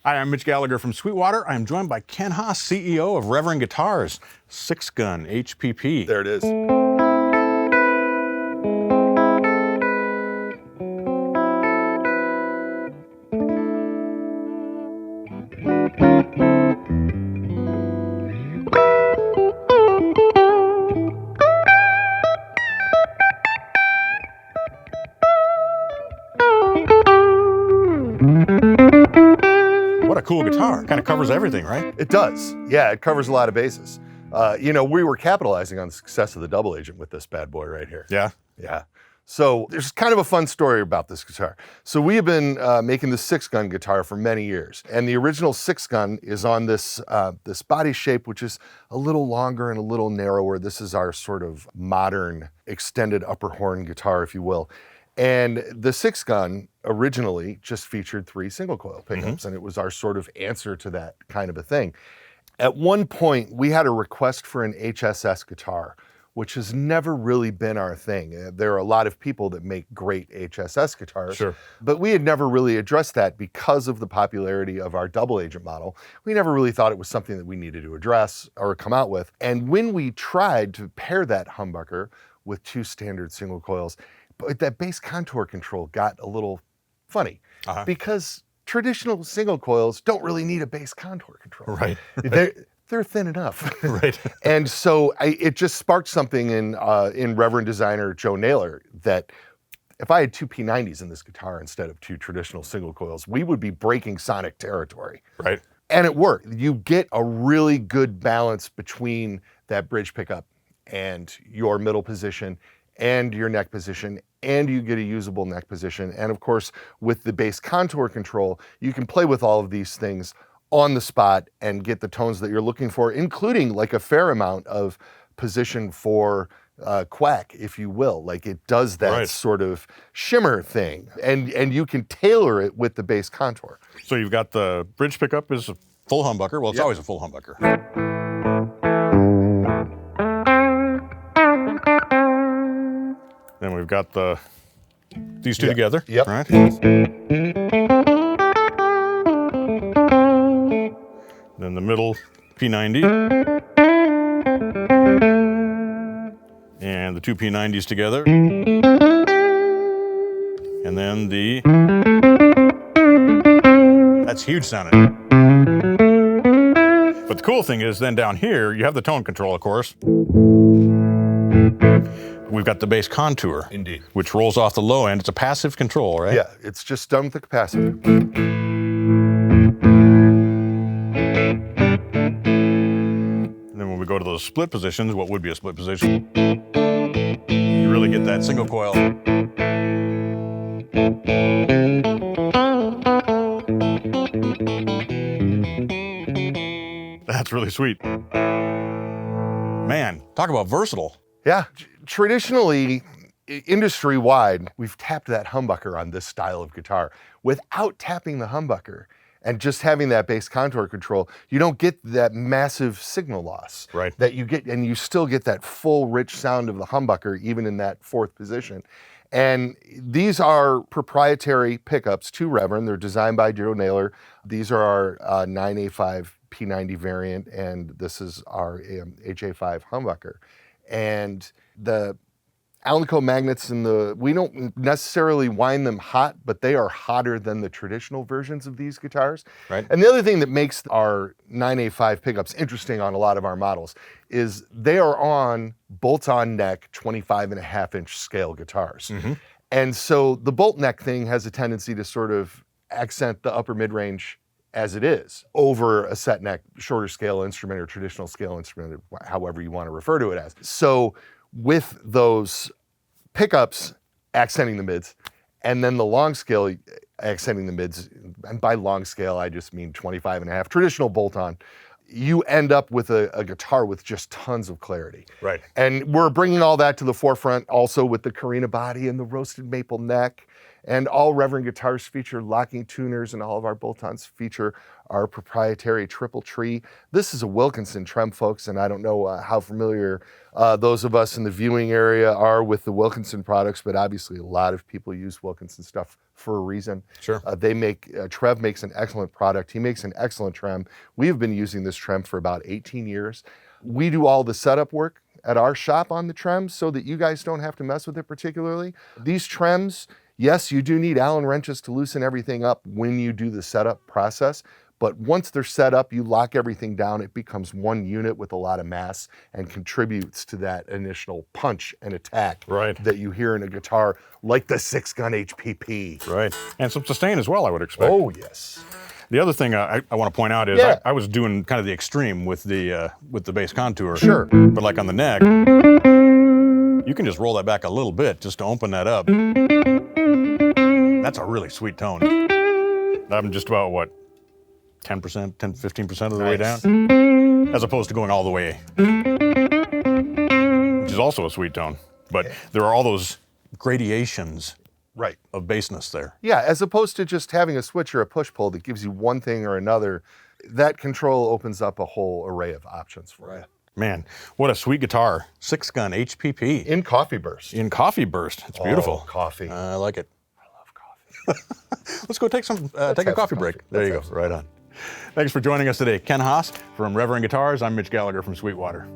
Hi, I'm Mitch Gallagher from Sweetwater. I'm joined by Ken Haas, CEO of Reverend Guitars, Six Gun HPP. There it is. What a cool guitar. Kind of covers everything, right? It does. Yeah, it covers a lot of bases. We were capitalizing on the success of the double agent with this bad boy right here. Yeah. Yeah. So there's kind of a fun story about this guitar. So we have been making the Six Gun guitar for many years, and the original Six Gun is on this this body shape, which is a little longer and a little narrower. This is our sort of modern extended upper horn guitar, if you will. And the Six Gun originally just featured 3 single coil pickups, and it was our sort of answer to that kind of a thing. At one point, we had a request for an HSS guitar, which has never really been our thing. There are a lot of people that make great HSS guitars, Sure. but we had never really addressed that because of the popularity of our double agent model. We never really thought it was something that we needed to address or come out with. And when we tried to pair that humbucker with 2 standard single coils, but that bass contour control got a little funny because traditional single coils don't really need a bass contour control. Right. They're thin enough. Right. And so it just sparked something in Reverend designer Joe Naylor that if I had 2 P90s in this guitar instead of 2 traditional single coils, we would be breaking sonic territory. Right. And it worked. You get a really good balance between that bridge pickup and your middle position and your neck position, and you get a usable neck position. And of course, with the bass contour control, you can play with all of these things on the spot and get the tones that you're looking for, including like a fair amount of position for quack, if you will. Like it does that sort of shimmer thing, and you can tailor it with the bass contour. So you've got the bridge pickup is a full humbucker. Well, it's always a full humbucker. Then we've got these two together. Yep. Right. Then the middle P90. And the 2 P90s together. And then that's huge sounding. But the cool thing is then down here, you have the tone control, of course. We've got the bass contour. Indeed. Which rolls off the low end. It's a passive control, right? Yeah, it's just done with the capacitor. And then when we go to those split positions, what would be a split position? You really get that single coil. That's really sweet. Man, talk about versatile. Yeah, traditionally, industry-wide, we've tapped that humbucker on this style of guitar. Without tapping the humbucker and just having that bass contour control, you don't get that massive signal loss that you get, and you still get that full, rich sound of the humbucker, even in that 4th position. And these are proprietary pickups to Reverend. They're designed by Joe Naylor. These are our 9A5 P90 variant, and this is our HA5 humbucker. And the Alnico magnets we don't necessarily wind them hot, but they are hotter than the traditional versions of these guitars. Right. And the other thing that makes our 9A5 pickups interesting on a lot of our models is they are on bolt-on neck 25.5-inch scale guitars. And so the bolt neck thing has a tendency to sort of accent the upper mid-range as it is over a set neck, shorter scale instrument or traditional scale instrument, however you want to refer to it as. So with those pickups accenting the mids, and then the long scale accenting the mids, and by long scale, I just mean 25.5, traditional bolt-on, you end up with a guitar with just tons of clarity. Right. And we're bringing all that to the forefront also with the Carina body and the roasted maple neck And all Reverend Guitars feature locking tuners, and all of our bolt-ons feature our proprietary triple tree. This is a Wilkinson trem, folks, and I don't know how familiar those of us in the viewing area are with the Wilkinson products, but obviously a lot of people use Wilkinson stuff for a reason. Sure. Trev makes an excellent product. He makes an excellent trem. We have been using this trem for about 18 years. We do all the setup work at our shop on the trems so that you guys don't have to mess with it particularly. These trems, yes, you do need Allen wrenches to loosen everything up when you do the setup process, but once they're set up, you lock everything down, it becomes one unit with a lot of mass and contributes to that initial punch and attack that you hear in a guitar, like the Six Gun HPP. Right, and some sustain as well, I would expect. Oh, yes. The other thing I want to point out is I was doing kind of the extreme with the bass contour. Sure. But like on the neck, you can just roll that back a little bit just to open that up. That's a really sweet tone. I'm just about, what, 10%, 15% of the way down? As opposed to going all the way, which is also a sweet tone. But there are all those gradations of bassness there. Yeah, as opposed to just having a switch or a push-pull that gives you one thing or another, that control opens up a whole array of options for you. Man, what a sweet guitar. Six Gun HPP. In coffee burst. In coffee burst. It's beautiful. Oh, coffee. I like it. I love coffee. Let's go take a coffee break. There you go, right on. Thanks for joining us today. Ken Haas from Reverend Guitars. I'm Mitch Gallagher from Sweetwater.